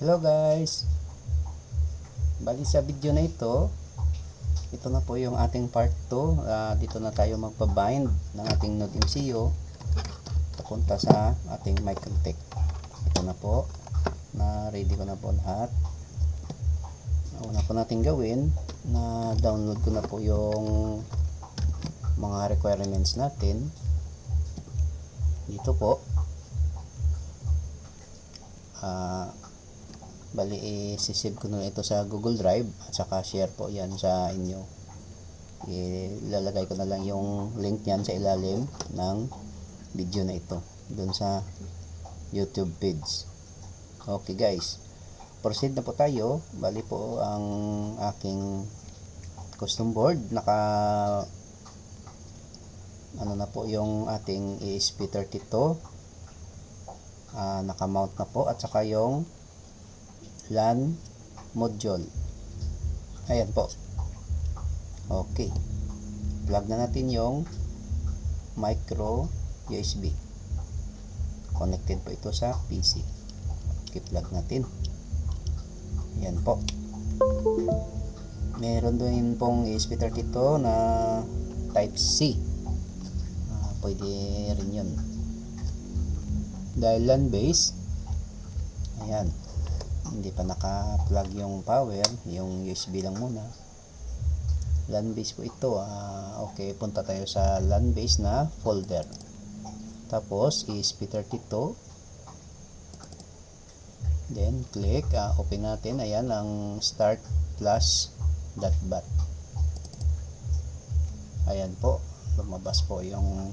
Hello guys, bali sa video na ito na po yung ating part 2. Dito na tayo magpabind ng ating Node MCU papunta sa ating Microtech. Ito na po, na ready ko na po lahat. Una po natin gawin, na download ko na po yung mga requirements natin dito po. Bali i-save ko na ito sa Google Drive at saka share po yan sa inyo. Ilalagay ko na lang yung link niyan sa ilalim ng video na ito dun sa YouTube page. Okay guys, proceed na po tayo. Bali po ang aking custom board, ano na po yung ating ESP32, naka-mount na po, at saka yung LAN module. Ayan po. Okay. Plug na natin yung micro USB. Connected po ito sa PC. Okay, plug natin. Ayan po. Meron din pong ESP32 na type C. Pwede rin yun. Dahil LAN base, ayan, hindi pa naka-plug yung power, yung USB lang muna. LAN base po ito. Okay, punta tayo sa LAN base na folder. Tapos ESP32. Then click, open natin. Ayan ang start plus.bat. Ayan po, lumabas po yung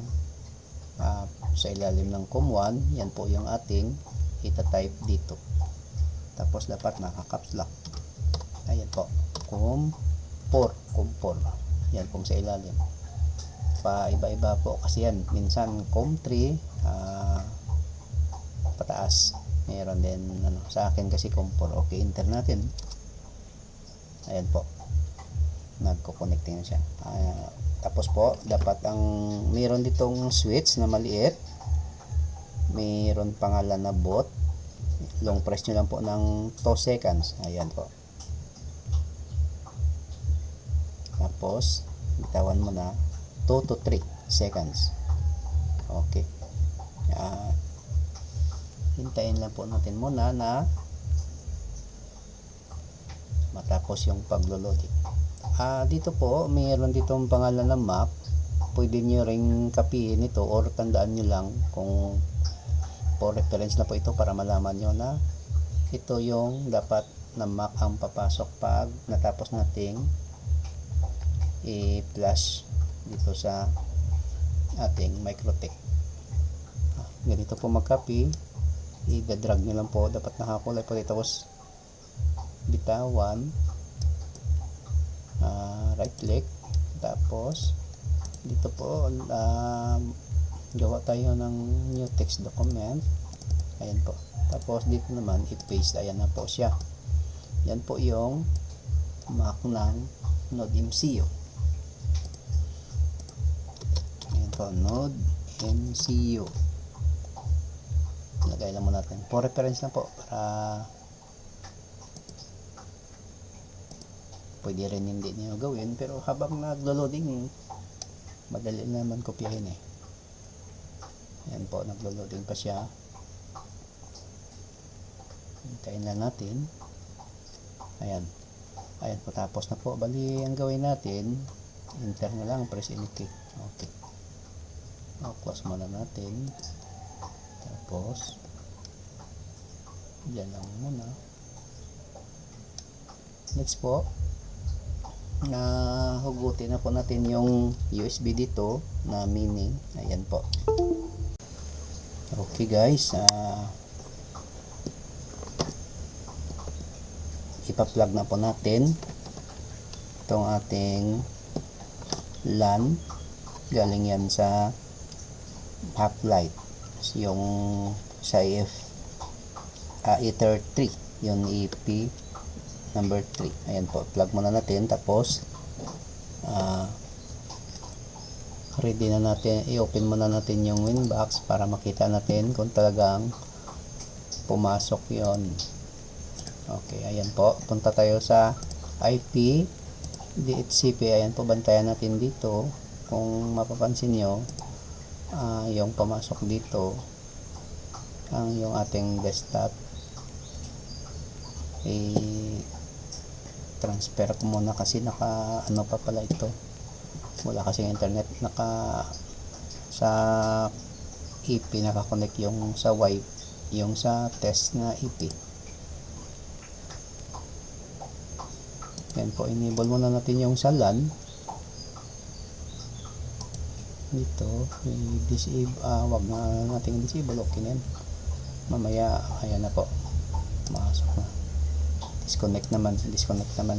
sa ilalim ng COM1. Yan po yung ating ita-type dito. Tapos dapat naka-caps lock. Ayan po, COM4. Yan pong sa ilalim. Iba-iba po kasi yan. Minsan COM3 pataas. Meron din sa akin kasi COM4. Okay, enter natin. Ayan po, nagko-connecting na siya. Tapos po, dapat meron ditong switch na maliit. Mayroon pangalan na boot. Long press nyo lang po ng 2 seconds. Ayan po. Tapos bitawan mo na 2 to 3 seconds. Okay. Hintayin lang po natin muna na matapos yung paglo-loading. Dito po, mayroon ditong pangalan na map. Pwede nyo ring kapihin ito or tandaan nyo lang kung for reference na po ito para malaman nyo na ito yung dapat na map ang papasok pag natapos nating i-flash dito sa ating Microtech. Ganito po mag-copy, i-drag nyo lang po, dapat nakakulay po dito. Tapos bitawan, right click, tapos dito po gawa tayo ng new text document. Ayan po. Tapos dito naman i-paste. Ayan na po siya. Yan po yung map ng Node MCU. Ayan po, Node MCU. Lagay lang muna natin. For reference na po, para pwede rin hindi niyo gawin, pero habang naglo-loading madali naman kopyahin eh. Ayan po, naglo-loading pa siya. Hintayin lang natin. Ayan. Ayan po, tapos na po. Bali, ang gawin natin, enter na lang, press any key. Okay. Close muna natin. Tapos dyan lang muna. Next po, hugutin na po natin yung USB dito na mini. Ayan po. Okay guys, ipa-plug na po natin itong ating LAN. Galing yan sa Half-Light, yung sa Ether 3, yung EP number 3. Ayan po, plug muna natin. Tapos ready na natin, i-open muna natin yung Winbox para makita natin kung talagang pumasok yon. Okay, ayan po. Punta tayo sa IP DHCP. Ayan po, bantayan natin dito. Kung mapapansin nyo, yung pumasok dito ang yung ating desktop, transfer ko muna kasi naka ano pa pala ito, wala kasi internet, naka sa IP naka-connect yung sa wifi, yung sa test na IP. Yan po, enable muna natin yung sa LAN dito, i-disable, wag na natin disable, okay na yan. Mamaya, ayan na po, masok na. Disconnect naman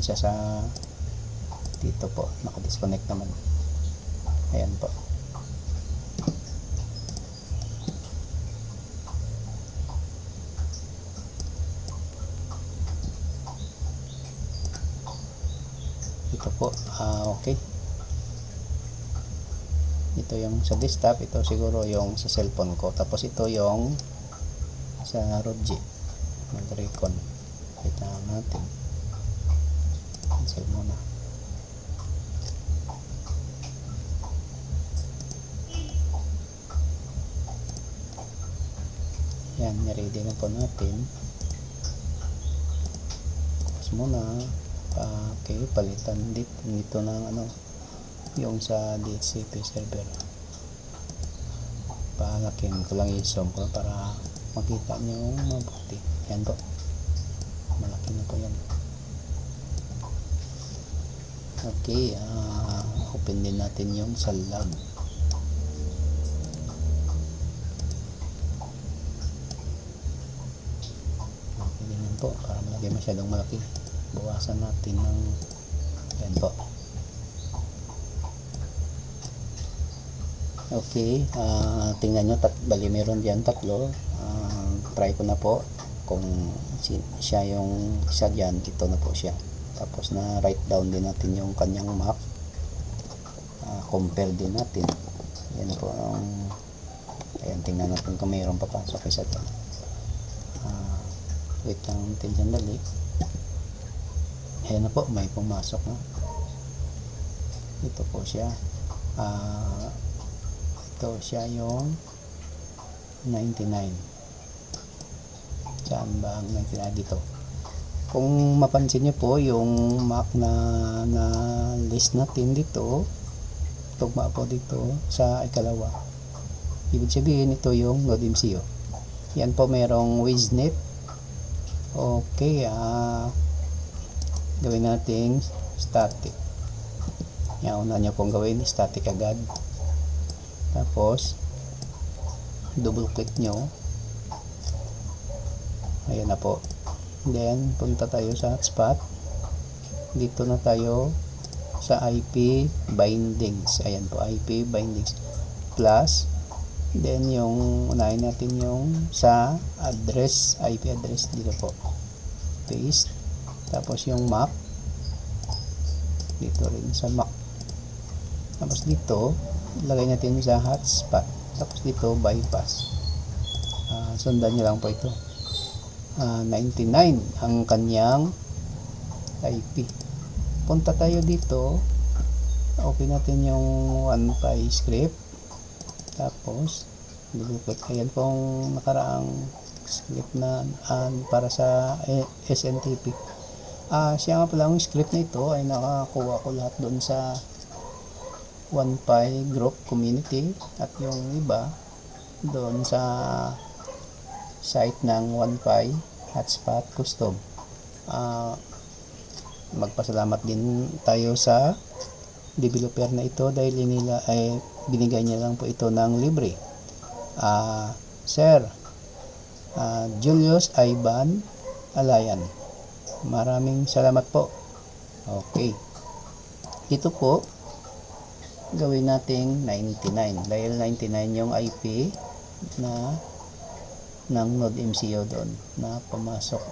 siya sa dito po, naka-disconnect naman. Ayan po. Ito po, okay. Ito yung sa desktop, ito siguro yung sa cellphone ko. Tapos ito yung sa ROG. Mag-recon. Kita natin. Cancel muna. Yan, ready na po natin. Tapos muna. Okay, palitan dito ng ano, yung sa DHCP server. Palakin ko lang yung zoom ko para makita nyo mabuti. Yan po, malaki na po yan. Okay, open din natin yung sa lab. Okay din yan po, para malaki, masyadong malaki. Bawasan natin ng yan po. Okay, tingnan nyo, bali meron dyan tatlo. Try ko na po kung siya yung isa dyan, ito na po siya. Tapos na write down din natin yung kanyang map, compare din natin. Yan po ang ayan, tingnan natin kung mayroong papasok isa dyan. Wait lang natin dyan dali. Ayan na po, may pumasok na. Ito po siya. Ito siya yung 99. Saan ba ang 99? Dito. Kung mapansin nyo po, yung map na list natin dito, tugma po dito sa ikalawa. Ibig sabihin, ito yung NodeMCU. Yan po, mayroong WaveNet. Okay, gawin natin static. Yan, una nyo pong gawin static agad. Tapos double click nyo, ayan na po. Then punta tayo sa hotspot. Dito na tayo sa IP bindings. Ayan po, IP bindings plus, then yung unahin natin yung sa address, IP address dito po, paste. Tapos yung MAC dito rin sa MAC. Tapos dito lagay natin sa hotspot. Tapos dito bypass. Sundan nyo lang po ito. 99 ang kanyang IP. Punta tayo dito. Open natin yung OnePy script. Tapos double click. Ayan pong nakaraang script na para sa SNTP. Siya nga pala, yung script na ito ay nakakuha ko lahat doon sa OnePy group community, at yung iba doon sa site ng OnePy hotspot custom. Magpasalamat din tayo sa developer na ito dahil binigay niya lang po ito ng libre. Sir Julius Ivan Alayan, maraming salamat po. Okay, ito po gawin nating 99 dahil 99 yung IP na ng NodeMCU doon na pumasok.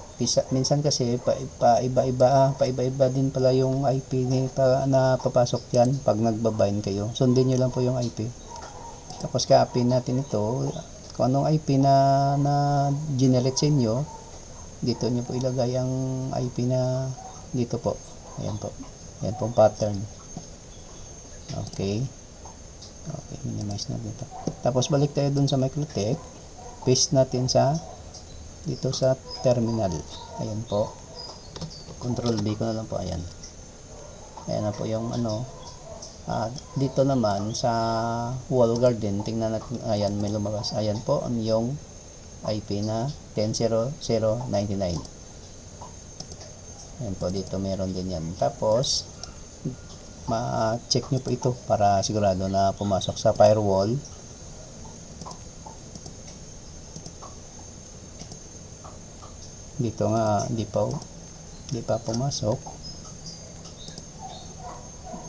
Minsan kasi paiba-iba din pala yung IP na papasok yan pag nagbabind kayo. Sundin nyo lang po yung IP. Tapos ka-copy natin ito. Kung anong IP na generate sa inyo, dito nyo po ilagay ang IP na dito po. Ayan po. Ayan pong pattern. Okay. Okay, minimize na dito. Tapos balik tayo dun sa MikroTik. Paste natin sa dito sa terminal. Ayan po. Control B ko na lang po. Ayan. Ayan na po yung ano. Dito naman sa wall garden, tingnan natin. Ayan, may lumabas. Ayan po yung IP na 10.0.0.99. Ayan po, dito meron din yan. Tapos ma-check nyo po ito para sigurado na pumasok sa firewall. Dito nga di pa pumasok.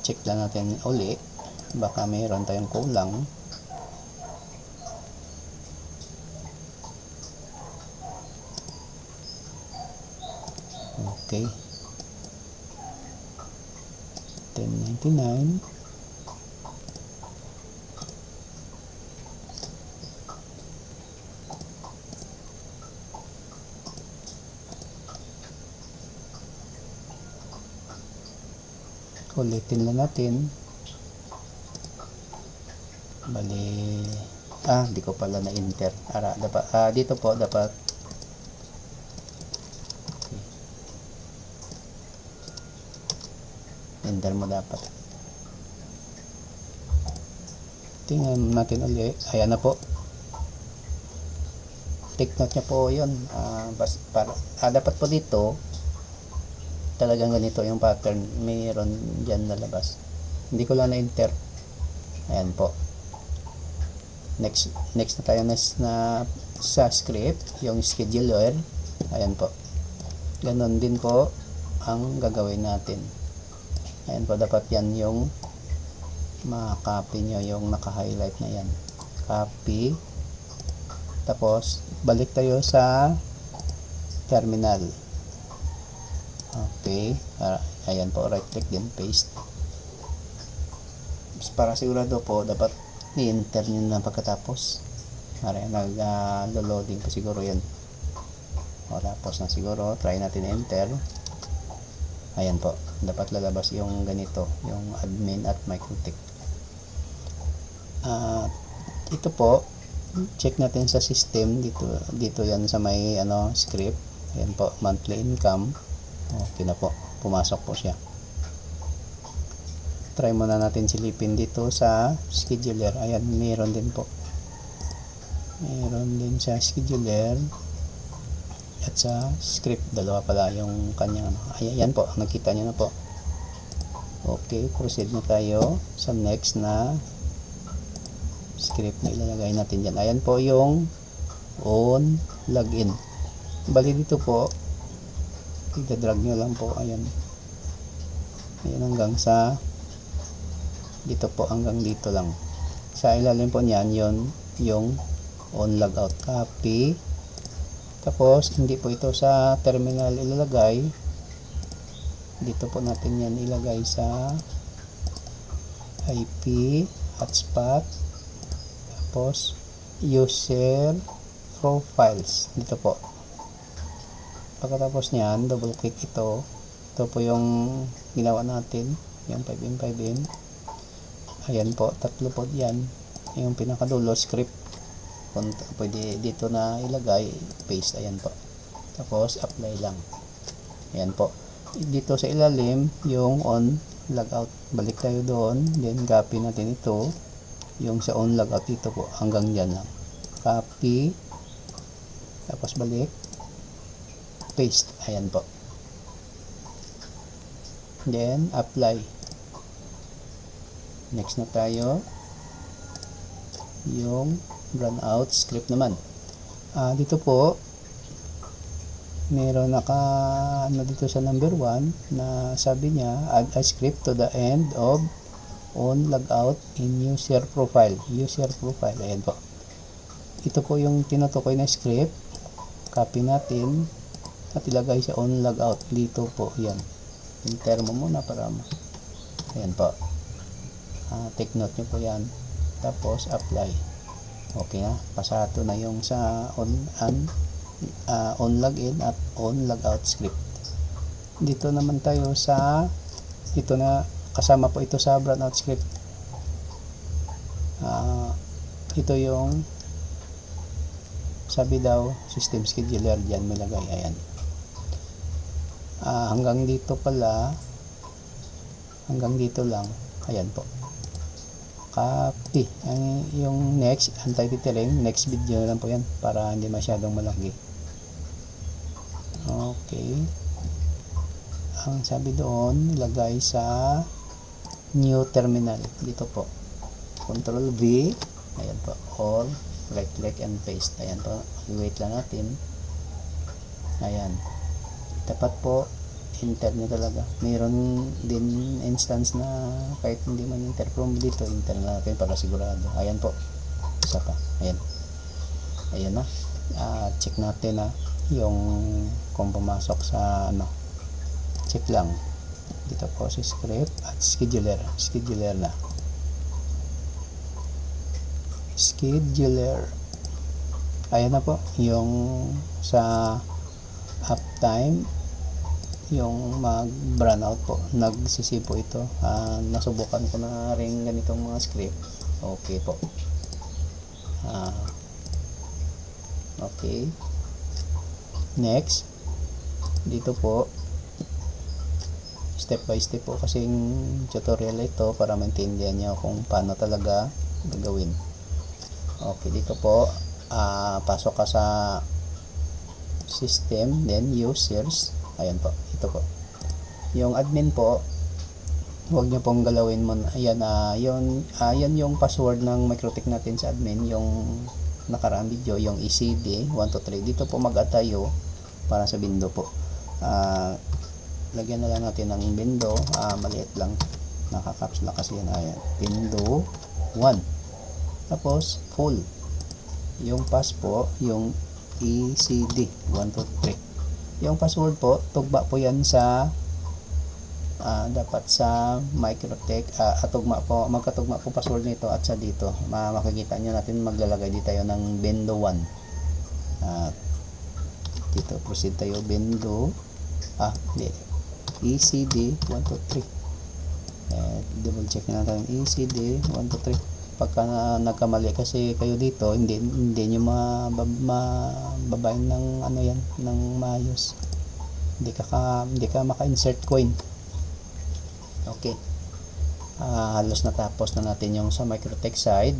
Check lang natin uli, baka mayroon tayong kulang. Okay, 1099. Ulitin lang natin. Bali, di ko pala na enter. Dapat, dito po dapat. Okay. Enter mo dapat. Tingnan natin ulit. Ayan na po. Take note niya po yun. Dapat po dito talagang ganito yung pattern, mayroon dyan nalabas. Hindi ko lang na-enter. Ayan po. Next na tayo na sa script, yung scheduler. Ayan po. Ganon din po ang gagawin natin. Ayan po, dapat yan yung ma-copy nyo, yung naka-highlight na yan. Copy. Tapos, balik tayo sa terminal. Okay, ayan po, right click din, paste. Para sigurado po, dapat i-enter nyo na pagkatapos. Nag-loading po siguro yan. O, tapos na siguro, try natin enter. Ayan po, dapat lalabas yung ganito, yung admin at MikroTik. Ito po, check natin sa system, dito yan sa may script. Ayan po, monthly income. Okay na po, pumasok po siya. Try muna natin silipin dito sa scheduler. Ayan, meron din po. Meron din sa scheduler at sa script. Dalawa pala yung kanyang ayan po, nakita nyo na po. Okay, proceed na tayo sa next na script na ilalagay natin dyan. Ayan po yung on login. Bali dito po, i-drag nyo lang po. Ayan hanggang sa dito po, hanggang dito lang. Sa ilalim po niyan yung on logout. Copy. Tapos hindi po ito sa terminal ilalagay, dito po natin yan ilagay sa IP hotspot. Tapos user profiles dito po. Pagkatapos niyan, double click ito. Ito po yung ginawa natin, yung 5M5M. Ayan po, tatlo po yan. Yung pinakadulo, script. Pwede dito na ilagay, paste. Ayan po. Tapos, apply lang. Ayan po. Dito sa ilalim, yung on logout. Balik tayo doon. Then, copy natin ito. Yung sa on logout dito po, hanggang dyan lang. Copy. Tapos, balik. Paste. Ayan po. Then, apply. Next na tayo. Yung run out script naman. Dito po, meron dito sa number 1 na sabi niya, add a script to the end of on logout in user profile. User profile. Ayan po. Ito po yung tinutukoy na script. Copy natin at ilagay sa on logout dito po. Yan, enter mo muna para ayan po, take note nyo po yan. Tapos apply. Okay na, pasado na yung sa on on login at on logout script. Dito naman tayo sa ito na kasama po ito sa brownout script. Ito yung sabi daw system scheduler, diyan may lagay. Ayan. Hanggang dito pala, hanggang dito lang. Ayan po, copy. Yung next, anti-tethering, next video lang po yan para hindi masyadong malaki. Okay, ang sabi doon ilagay sa new terminal. Dito po Control V, ayan po, or right click and paste. Ayan po, i-wait lang natin. Ayan, dapat po enter nyo talaga. Mayroon din instance na kahit hindi man enter from dito, enter na natin para sigurado. Ayan po, isa pa. Ayan, ayan na. Check natin na yung kung pumasok sa check lang dito po si script at scheduler na scheduler. Ayan na po yung sa uptime, yung mag brownout po, nagsisi po ito. Nasubukan ko na rin ganitong mga script. Okay po. Okay, next dito po step by step po kasing tutorial ito para maintindihan nyo kung paano talaga gagawin. Okay, dito po pasok ka sa system, then users. Ayan po, ito po yung admin po, huwag nyo pong galawin mo. Ayan, yan yung password ng Microtech natin sa admin, yung nakaraang video, yung ECD 123. Dito po mag-add tayo para sa window po. Lagyan na lang natin ng window, maliit lang, naka-caps na kasi yan. Ayan, window 1, tapos full. Yung pass po, yung ECD 123. Yung password po, tugma po yan sa dapat sa Microtech, tugma po, magkatugma po password nito at sa dito. Makikita nyo natin, maglalagay dito tayo ng window 1. Dito proceed tayo, window ECD 123. Double check natin ECD 123. Pagka nagkamali kasi kayo dito, hindi nyo mababayin ng yan, ng maayos. Hindi ka maka-insert coin. Okay, halos natapos na natin yung sa Microtech side.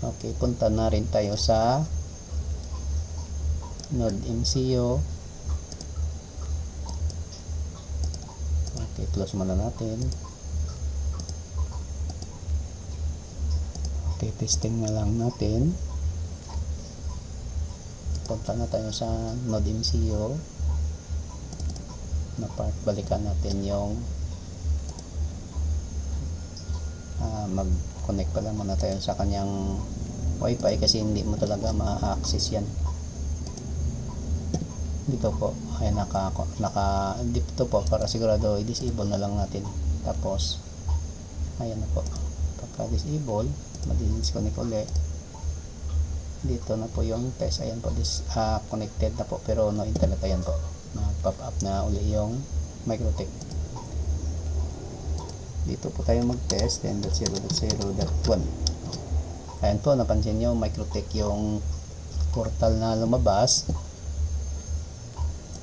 Okay, punta na rin tayo sa Node MCU. Okay, close muna natin. Okay, testing na lang natin. Punta na tayo sa Node MCU na part. Balikan natin yung mag-connect pa lang muna tayo sa kanyang wifi kasi hindi mo talaga ma-access yan. Dito po, ay dito po para sigurado i-disable na lang natin. Tapos ayan na po, pagka-disable, ma-disconnect ulit. Dito na po yung test. Ayan po, connected na po pero no internet. Ayan po, pop up na uli yung Microtech. Dito po tayo mag-test 10.0.0.1. Ayan po, napansin nyo Microtech yung portal na lumabas.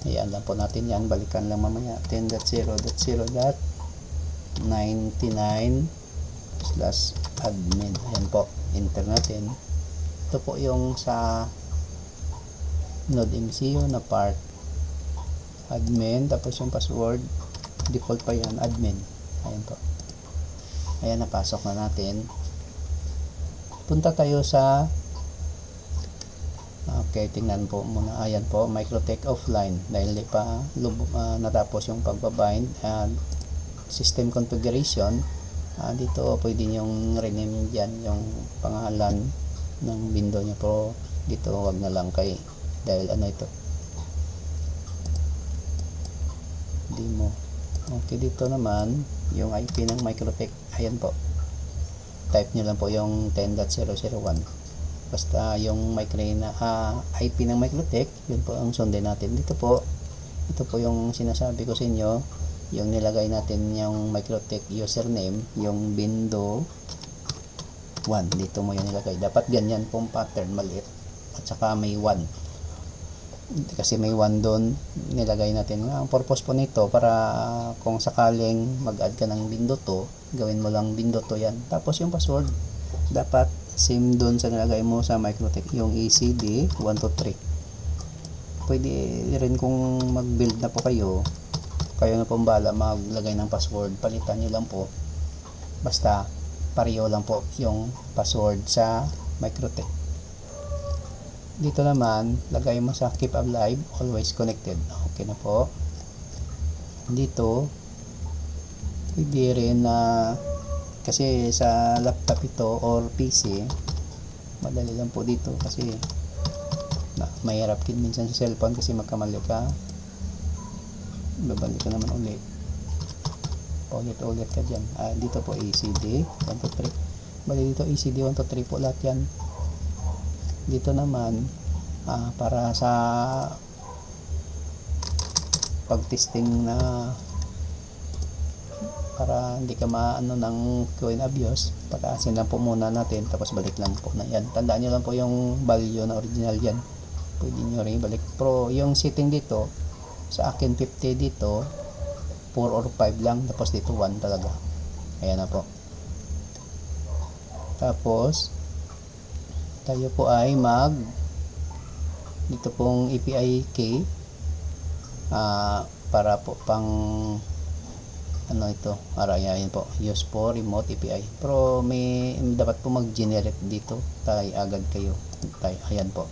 Ayan lang po natin yan, balikan lang mamaya. 10.0.0.99/admin. Ayan po, enter natin. Ito po yung sa Node MCU na part, admin, tapos yung password default pa yan, admin. Ayan po, ayan, napasok na natin. Punta tayo sa okay, tingnan po muna. Ayan po, Microtech offline dahil di pa natapos yung pagbabind. System configuration, dito pwede nyong rename dyan yung pangalan ng window nyo, pero dito wag na lang kay dahil ito demo. Okay, dito naman yung IP ng Microtech. Ayan po, type nyo lang po yung 10.0.0.1. basta yung IP ng Microtech, yun po ang sundin natin. Ito po yung sinasabi ko sa inyo, yung nilagay natin yung Microtech username, yung Bindo 1, dito mo yung nilagay. Dapat ganyan pong pattern, maliit, at saka may 1 kasi may 1 doon nilagay natin. Ang purpose po nito para kung sakaling mag-add ka ng Bindo 2, gawin mo lang Bindo 2 yan. Tapos yung password dapat same doon sa nilagay mo sa Microtech, yung ECD 123. Pwede rin kung mag-build na po kayo na pong bala maglagay ng password, palitan nyo lang po, basta pareho lang po yung password sa Microtech. Dito naman, lagay mo sa keep alive, always connected. Okay na po. Dito, pwede rin na, kasi sa laptop ito or PC, madali lang po dito kasi mahirap din minsan sa cellphone kasi magkamali ka. Babalik ka naman ulit. Ulit ka dyan. Dito po ECD 123. Bali dito ECD 123 po lahat yan. Dito naman para sa pag-testing na para hindi ka maano ng coin abuse, pataasin lang po muna natin tapos balik lang po na yan. Tandaan nyo lang po yung value na original yan, pwede nyo rin balik. Pero yung setting dito sa akin 50, dito 4 or 5 lang, tapos dito 1 talaga. Ayan na po. Tapos tayo po ay dito pong API key para po pang ano ito, arayain po, use for remote API. Pero may dapat po mag-generate dito, tayo agad kayo. Ayan po.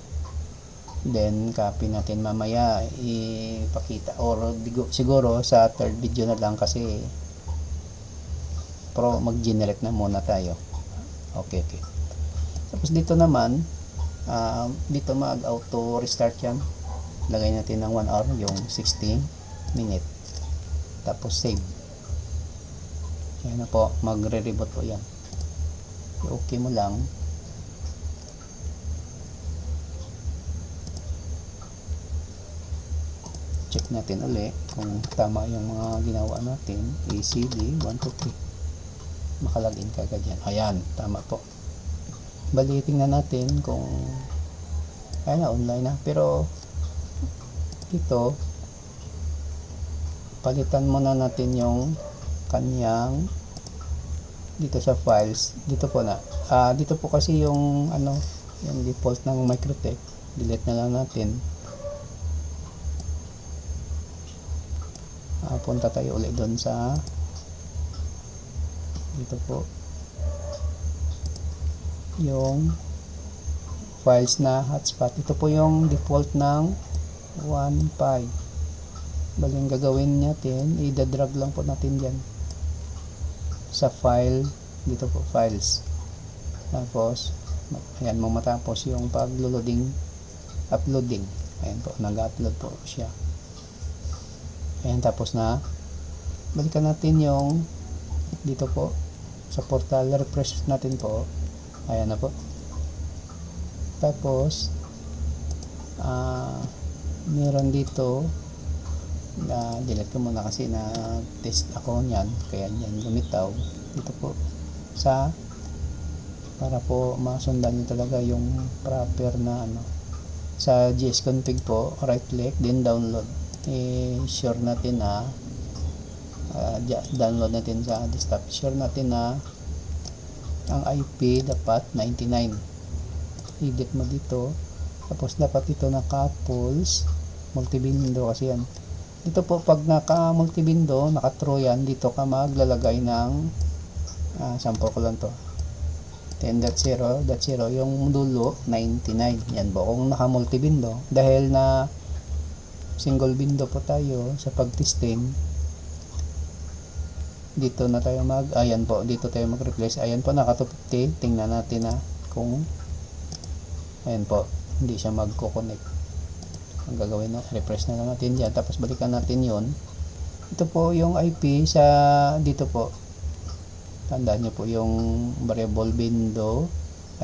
Then copy natin mamaya, ipakita or siguro sa third video na lang kasi pero mag-generate na muna tayo. Okay. Tapos dito naman, dito mag-auto restart yan. Lagay natin ng 1 hour, yung 16 minute. Tapos save. Yan na po, magre-reboot po yan. Okay mo lang. Check natin ulit kung tama yung mga ginawa natin. ECD 123. Makalagin ka agad yan. Ayan, tama po. Bali, tingnan natin kung ayan na, online na. Pero dito palitan muna natin yung kanyang dito sa files. Dito po na dito po kasi yung yung default ng Microtech. Delete na lang natin. Punta tayo ulit doon sa dito po yung files na hotspot. Ito po yung default ng 1.5. Baling gagawin natin, i-drag lang po natin dyan sa file, dito po files. Tapos ayan, matapos yung uploading, ayan po, nag-upload po siya. Ayan, tapos na balikan natin yung dito po sa portal, refresh natin po. Ayan na po. Tapos meron dito delete ko muna kasi na test ako niyan, kaya yan lumitaw dito po para po masundan nyo talaga yung proper na sa gsconfig po, right click then download. Sure natin na download natin sa desktop. Sure natin na ang IP dapat 99. Edit mo dito. Tapos dapat ito naka pulse multi-window kasi yan. Dito po pag naka multi-window, naka true yan, dito ka maglalagay ng sample ko lang to 10.0.0 yung dulo 99. Yan po kung naka multi-window. Dahil na single window po tayo sa pag-testing, dito na tayo ayan po, dito tayo mag-replace. Ayan po, naka 250. Tingnan natin na kung ayan po, hindi siya magko-connect. Ang gagawin na, refresh na lang natin dyan, tapos balikan natin yon. Ito po yung IP sa dito po, tandaan nyo po yung variable window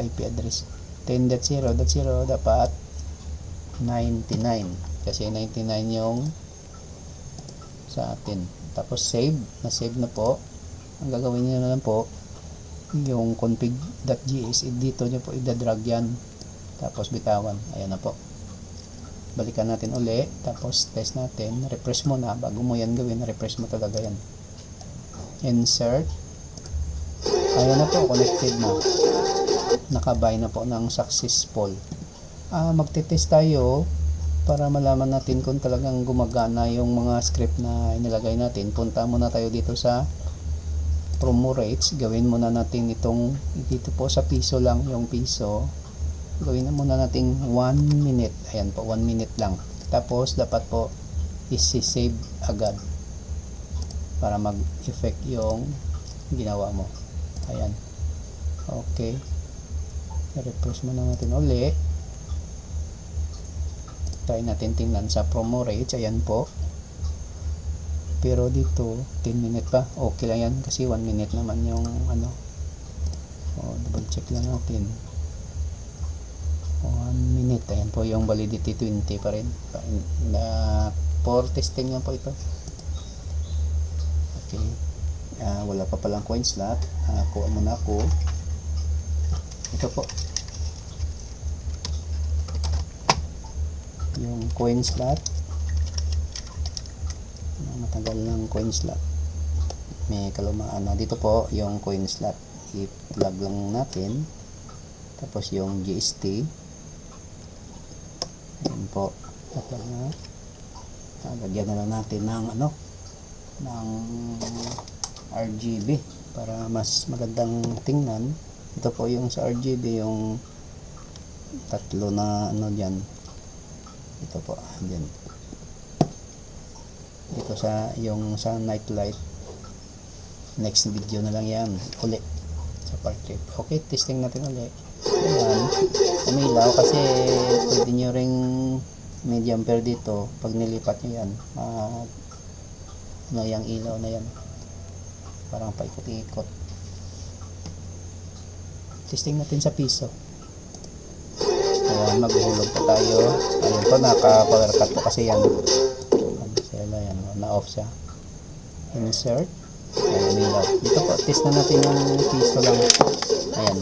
IP address 10.0.0 dapat 99 kasi 99 yung sa atin. Tapos save, na-save na po. Ang gagawin niyo na lang po yung config.js, dito niyo po i-drag yan, tapos bitawan. Ayan na po. Balikan natin uli, tapos test natin, refresh mo na bago mo yan gawin, refresh mo talaga yan. Insert. Ayan na po, connected na, nakabay na po ng successful. Magte-test tayo para malaman natin kung talagang gumagana yung mga script na inilagay natin. Punta muna tayo dito sa promo rates, gawin muna natin itong dito po sa piso lang, yung piso gawin na muna natin 1 minute. Ayan po, 1 minute lang. Tapos dapat po isi-save agad para mag-effect yung ginawa mo. Ayan, okay, refresh muna natin uli, try natin tingnan sa promo rates. Ayan po, pero dito 10 minute pa, okay lang yan kasi 1 minute naman yung ano. Double check lang natin, 1 minute. Ayan po yung validity, 20 pa rin for testing lang po ito. Okay, wala pa palang coin slot. Kuha muna ako ito po, yung coin slot. Matagal ng coin slot, may kalumaan na. Dito po yung coin slot, i-plug lang natin. Tapos yung GST, ayan po, plug na. Lagyan na lang natin ng ano, ng RGB para mas magandang tingnan. Ito po yung sa RGB, yung tatlo na ano dyan. Ito po, dyan. Dito sa yung sa night light, next video na lang yan uli sa part 3. Okay, testing natin uli. Ayan, umilaw kasi pwede nyo ring may jumper dito. Pag nilipat nyo yan, ano yung ilaw na yan, parang paikot-ikot. Testing natin sa piso. Ayan, maghulog pa tayo. Ayan po, naka-power cut po kasi yan. Ayan, na-off siya. Insert. Ayan, umilaw. Dito po, test na natin yung piso lang. Ayan.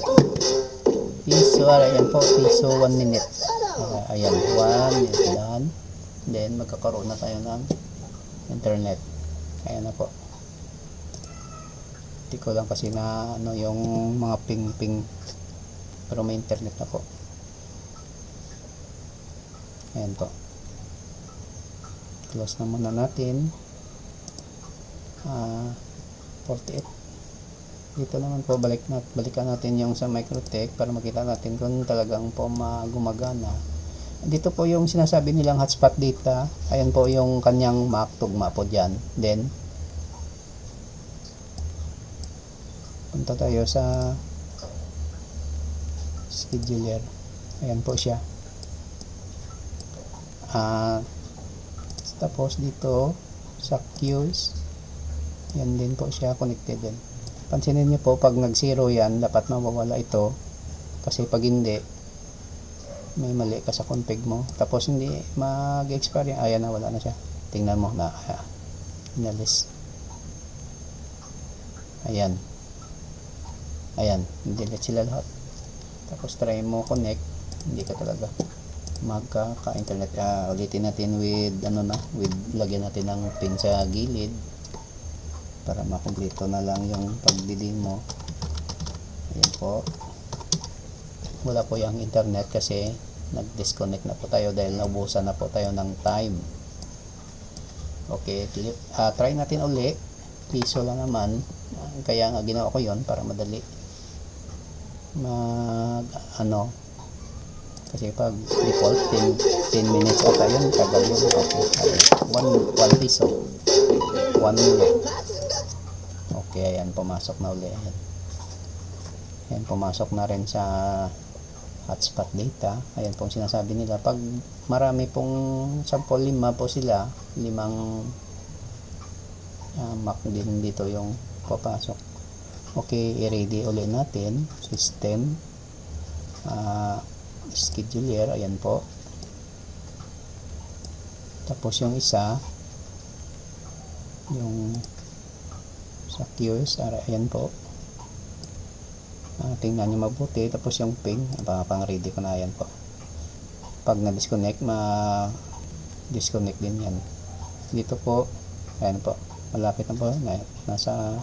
Piso, ayan po, piso 1 minute. Ayan, 1 minute done. Then, magkakaroon na tayo ng internet. Ayan na po. Hindi ko lang kasi na ano yung mga ping-ping, pero may internet na po. Ayan po. Close na muna natin. 48. Dito naman po balikan natin yung sa Microtech para makita natin kung talagang po gumagana. Dito po yung sinasabi nilang hotspot data. Ayan po yung kanyang map, tugma po dyan. Then punta tayo sa scheduler. Ayan po siya. Tapos dito sa queues, yan din po siya, connected din. Pansinin niyo po, pag nag 0 yan, dapat mawawala ito kasi pag hindi, may mali ka sa config mo. Tapos hindi mag-expire yan. Ayan na, wala na siya. Tingnan mo na inalis. Ayan, delete sila lahat. Tapos try mo connect, hindi ka talaga magka-internet. Ulitin natin with lagyan natin ng pin sa gilid para makumpleto na lang yung pagdilim mo. Ayan po, wala po yung internet kasi nag-disconnect na po tayo dahil naubusan na po tayo ng time. Okay, try natin uli. Piso lang naman, kaya nga ginawa ko yon para madali kasi pag default 10 minutes ata yun, tagal yun. Okay, 1 piso, 1 minute. Okay, ayan, pumasok na uli. Ayan, pumasok na rin sa hotspot data. Ayan pong sinasabi nila, pag marami pong sample, 5 po sila, 5 Mac din dito yung papasok. Okay, i-ready ulit natin system. scheduler, ayan po. Tapos yung isa, yung sa queues, ayan po. Tingnan nyo mabuti. Tapos yung ping, pang ready ko na, ayan po. Pag na-disconnect, ma-disconnect din yan. Dito po, ayan po, malapit na po, nasa,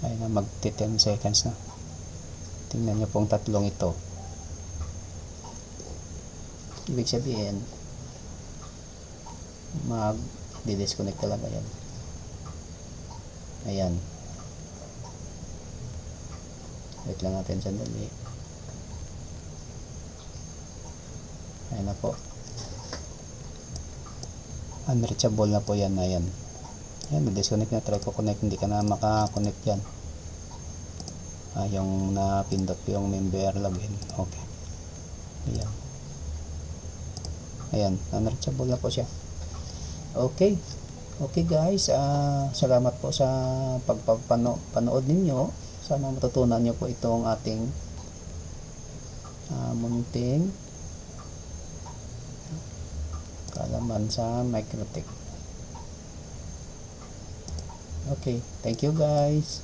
ayun na, magti 10 seconds na. Tingnan nyo pong tatlong ito. Ibig sabihin, mag-disconnect talaga yan. Ayan. Wait lang natin sandali. Ayan na po. Unreachable na po yan. Ayan. Ayan, na-disconnect na. Try ko connect. Hindi ka na maka-connect yan. Yung napindot ko yung member login. Okay. Ayan. Ayan. Unreachable na po siya. Okay. Okay guys. Salamat po sa panood ninyo. Sana matutunan nyo po itong ating munting kaalaman sa Microtech. Okay. Thank you guys.